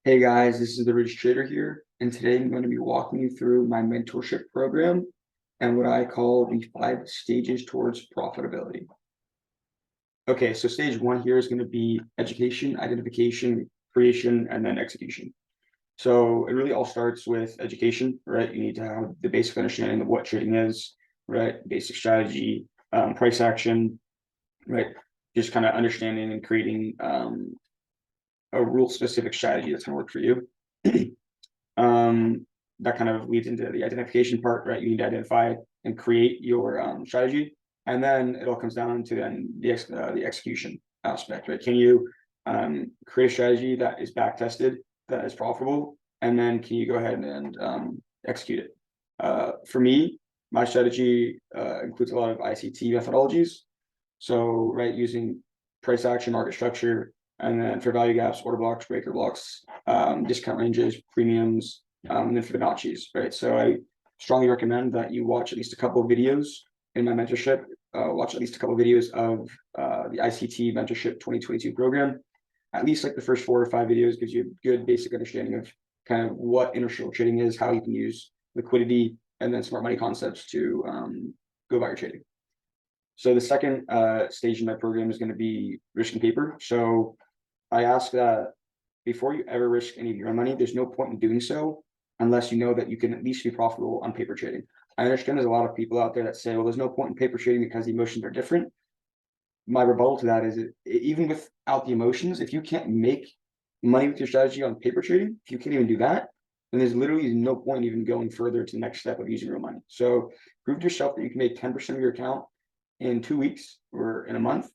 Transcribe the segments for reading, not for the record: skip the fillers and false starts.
Hey guys, this is the Rich Trader here, and today I'm going to be walking you through my mentorship program and what I call the 5 stages towards profitability. Okay, so stage one here is going to be education, identification, creation, and then execution. So it really all starts with education, right? You need to have the basic understanding of what trading is, right? Basic strategy, price action, right? Just kind of understanding and creating a rule specific strategy that's going to work for you. That kind of leads into the identification part, right? You need to identify and create your strategy, and then it all comes down to then the execution aspect, right? Can you create a strategy that is back tested, that is profitable, and then can you go ahead and execute it? For me, my strategy includes a lot of ICT methodologies. So, right, using price action, market structure, and then for value gaps, order blocks, breaker blocks, discount ranges, premiums, and then Fibonacci's, right? So I strongly recommend that you watch at least a couple of videos in my mentorship. Watch at least a couple of videos of the ICT Mentorship 2022 program. At least like the first 4 or 5 videos gives you a good basic understanding of kind of what inertial trading is, how you can use liquidity, and then smart money concepts to go about your trading. So the second stage in my program is going to be risking paper. So I ask that before you ever risk any of your own money, there's no point in doing so unless you know that you can at least be profitable on paper trading. I understand there's a lot of people out there that say, well, there's no point in paper trading because the emotions are different. My rebuttal to that is even without the emotions, if you can't make money with your strategy on paper trading, if you can't even do that, then there's literally no point even going further to the next step of using real money. So prove to yourself that you can make 10% of your account in 2 weeks or in a month.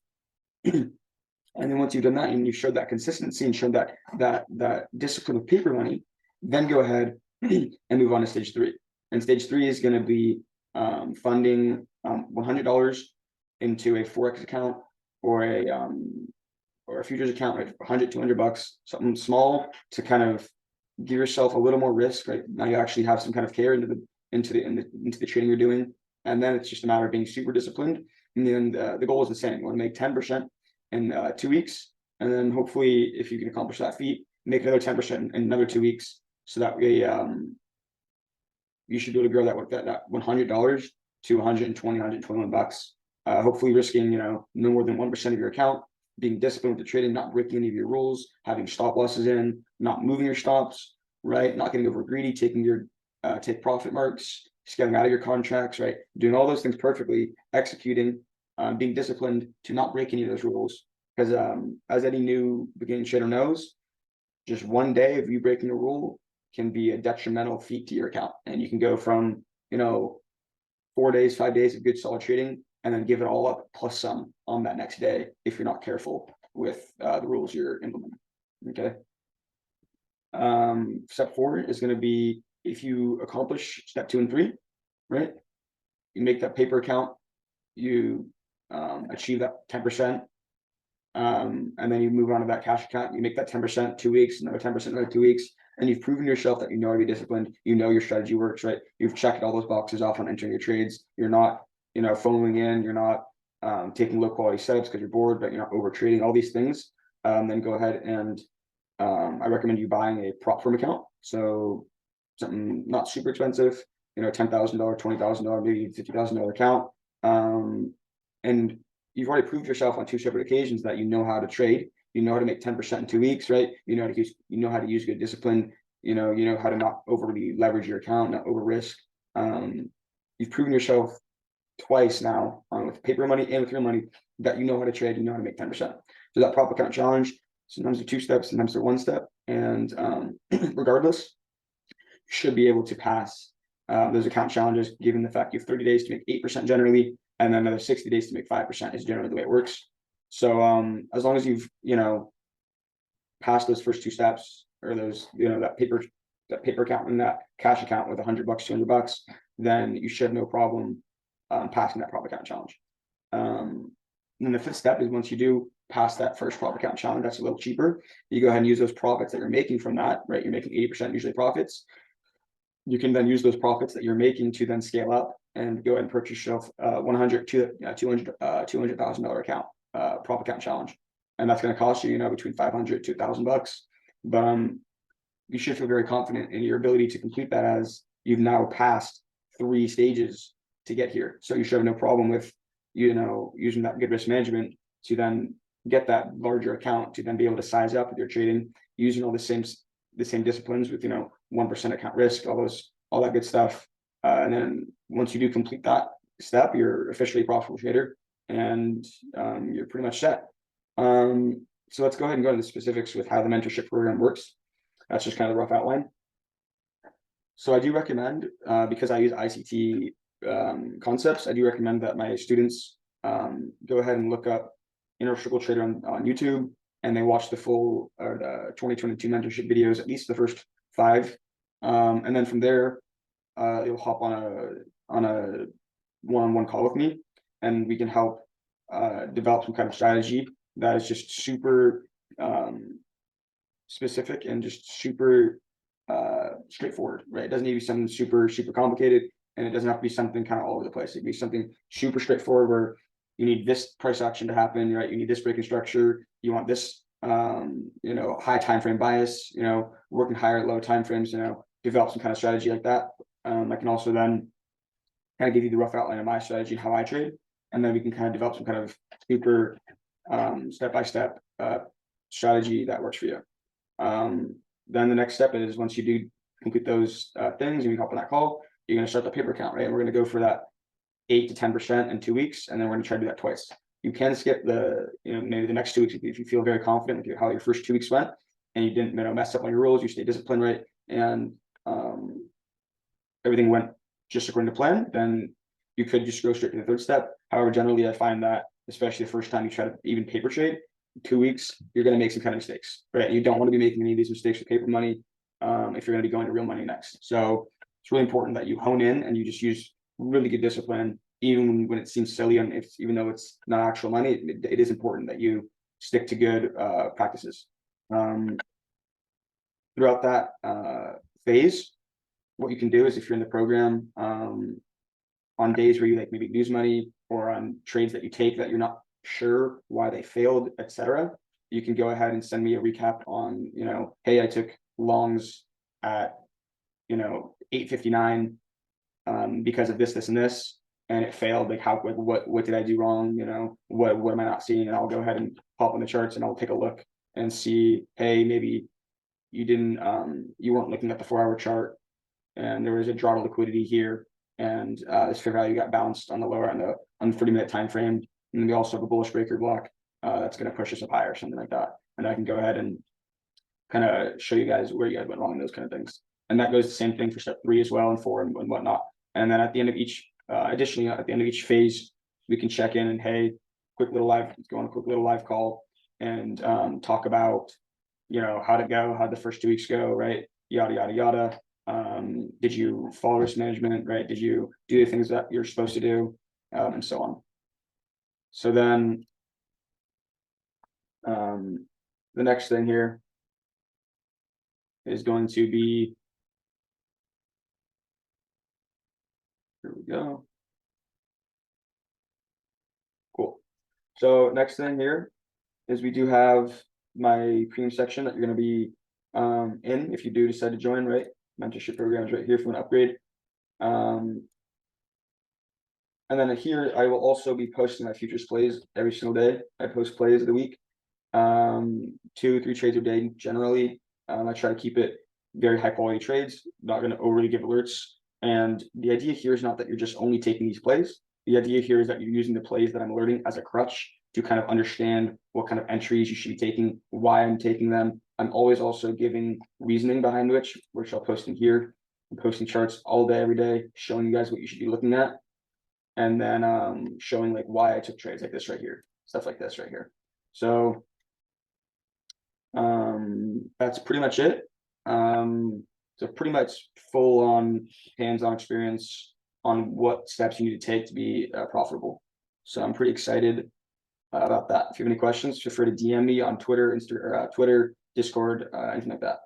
And then once you've done that and you've showed that consistency and shown that discipline of paper money, then go ahead and move on to stage three. And stage three is going to be funding $100 into a Forex account or a futures account, right? 100, $200, something small to kind of give yourself a little more risk, right? Now you actually have some kind of care into the trading you're doing. And then it's just a matter of being super disciplined. And then the goal is the same. You want to make 10% in 2 weeks. And then hopefully, if you can accomplish that feat, make another 10% in another 2 weeks. So that way, you should be able to grow that $100 to 120, $121. Hopefully risking, no more than 1% of your account, being disciplined with the trading, not breaking any of your rules, having stop losses in, not moving your stops, right? Not getting over greedy, taking your take profit marks, just getting out of your contracts, right? Doing all those things perfectly, executing, being disciplined to not break any of those rules. Because as any new beginning trader knows, just one day of you breaking a rule can be a detrimental feat to your account. And you can go from, 4 days, 5 days of good solid trading, and then give it all up plus some on that next day if you're not careful with the rules you're implementing. Okay. Step 4 is going to be if you accomplish step 2 and 3, right? You make that paper account, you achieve that 10%, and then you move on to that cash account. You make that 10% 2 weeks, another 10% another 2 weeks, and you've proven yourself that you know how to be disciplined. You know your strategy works, right? You've checked all those boxes off on entering your trades. You're not, phoning in. You're not taking low quality setups because you're bored, but you're not over trading. All these things. Then go ahead and I recommend you buying a prop firm account. So something not super expensive. $10,000, $20,000, maybe $50,000 account. And you've already proved yourself on 2 separate occasions that you know how to trade. You know how to make 10% in 2 weeks, right? You know how to use good discipline. You know how to not overly leverage your account, not over risk. You've proven yourself twice now with paper money and with real money that you know how to trade. You know how to make 10%. So that prop account challenge, sometimes they're 2 steps, sometimes they're 1 step, and regardless, you should be able to pass those account challenges, given the fact you have 30 days to make 8% generally, and then another 60 days to make 5% is generally the way it works. So as long as you've passed those first 2 steps, or those that paper account and that cash account with $100, $200, then you should have no problem passing that prop account challenge. And then the 5th step is once you do pass that first prop account challenge, that's a little cheaper. You go ahead and use those profits that you're making from that, right? You're making 80% usually profits. You can then use those profits that you're making to then scale up and go ahead and purchase yourself $100 to $200,000 account, prop account challenge, and that's going to cost you, between $500 to $1,000. But you should feel very confident in your ability to complete that, as you've now passed 3 stages to get here. So you should have no problem with, using that good risk management to then get that larger account, to then be able to size up with your trading, using all the same disciplines with 1% account risk, all that good stuff. And then once you do complete that step, you're officially a profitable trader, and you're pretty much set. So let's go ahead and go into the specifics with how the mentorship program works. That's just kind of the rough outline. So I do recommend, because I use ICT concepts, I do recommend that my students go ahead and look up Inner Circle Trader on YouTube, and they watch the full the 2022 mentorship videos, at least the first 5. And then from there, you'll hop on a one-on-one call with me, and we can help develop some kind of strategy that is just super specific and just super straightforward, right? It doesn't need to be something super complicated, and it doesn't have to be something kind of all over the place. It can be something super straightforward, where you need this price action to happen, right? You need this breaking structure. You want this, high time frame bias. Working higher, low time frames. Develop some kind of strategy like that. I can also then kind of give you the rough outline of my strategy and how I trade, and then we can kind of develop some kind of super step-by-step strategy that works for you. Then the next step is, once you do complete those things and you hop on that call, you're going to start the paper count, right? And we're going to go for that 8 to 10% in 2 weeks, and then we're going to try to do that twice. You can skip the, maybe the next 2 weeks if you feel very confident with how your first 2 weeks went, and you didn't, mess up on your rules, you stay disciplined, right? And everything went just according to plan, then you could just go straight to the third step. However, generally, I find that, especially the first time you try to even paper trade, 2 weeks, you're going to make some kind of mistakes, right? You don't want to be making any of these mistakes with paper money if you're going to be going to real money next. So it's really important that you hone in and you just use really good discipline, even when it seems silly, and even though it's not actual money, it is important that you stick to good practices. Throughout that phase, what you can do is, if you're in the program, on days where you maybe lose money, or on trades that you take that you're not sure why they failed, etc., you can go ahead and send me a recap on, hey, I took longs at 859 because of this, and this, and it failed. What did I do wrong? What am I not seeing? And I'll go ahead and pop on the charts, and I'll take a look and see, hey, maybe you weren't looking at the 4-hour chart, and there was a draw to liquidity here, and this fair value got bounced on the lower on the 30-minute time frame, and then we also have a bullish breaker block that's going to push us up higher or something like that. And I can go ahead and kind of show you guys where you guys went wrong in those kind of things. And that goes the same thing for step 3 as well, and 4 and whatnot. And then at the end of each, additionally, at the end of each phase, we can check in and, hey, let's go on a quick little live call and talk about, how'd it go? How'd the first 2 weeks go, right? Yada, yada, yada. Did you follow risk management, right? Did you do the things that you're supposed to do, and so on. So then the next thing here is going to be, here we go. Cool. So next thing here is, we do have my premium section that you're going to be in if you do decide to join, right? Mentorship programs right here if you want to upgrade. And then here I will also be posting my futures plays every single day. I post plays of the week, 2-3 trades a day generally. I try to keep it very high quality trades, not going to overly give alerts. And the idea here is not that you're just only taking these plays. The idea here is that you're using the plays that I'm alerting as a crutch to kind of understand what kind of entries you should be taking, why I'm taking them. I'm always also giving reasoning behind which I'll post in here. I'm posting charts all day, every day, showing you guys what you should be looking at. And then showing why I took trades like this right here, stuff like this right here. So that's pretty much it. So pretty much full on hands-on experience on what steps you need to take to be profitable. So I'm pretty excited about that. If you have any questions, feel free to DM me on Twitter, Discord, anything like that.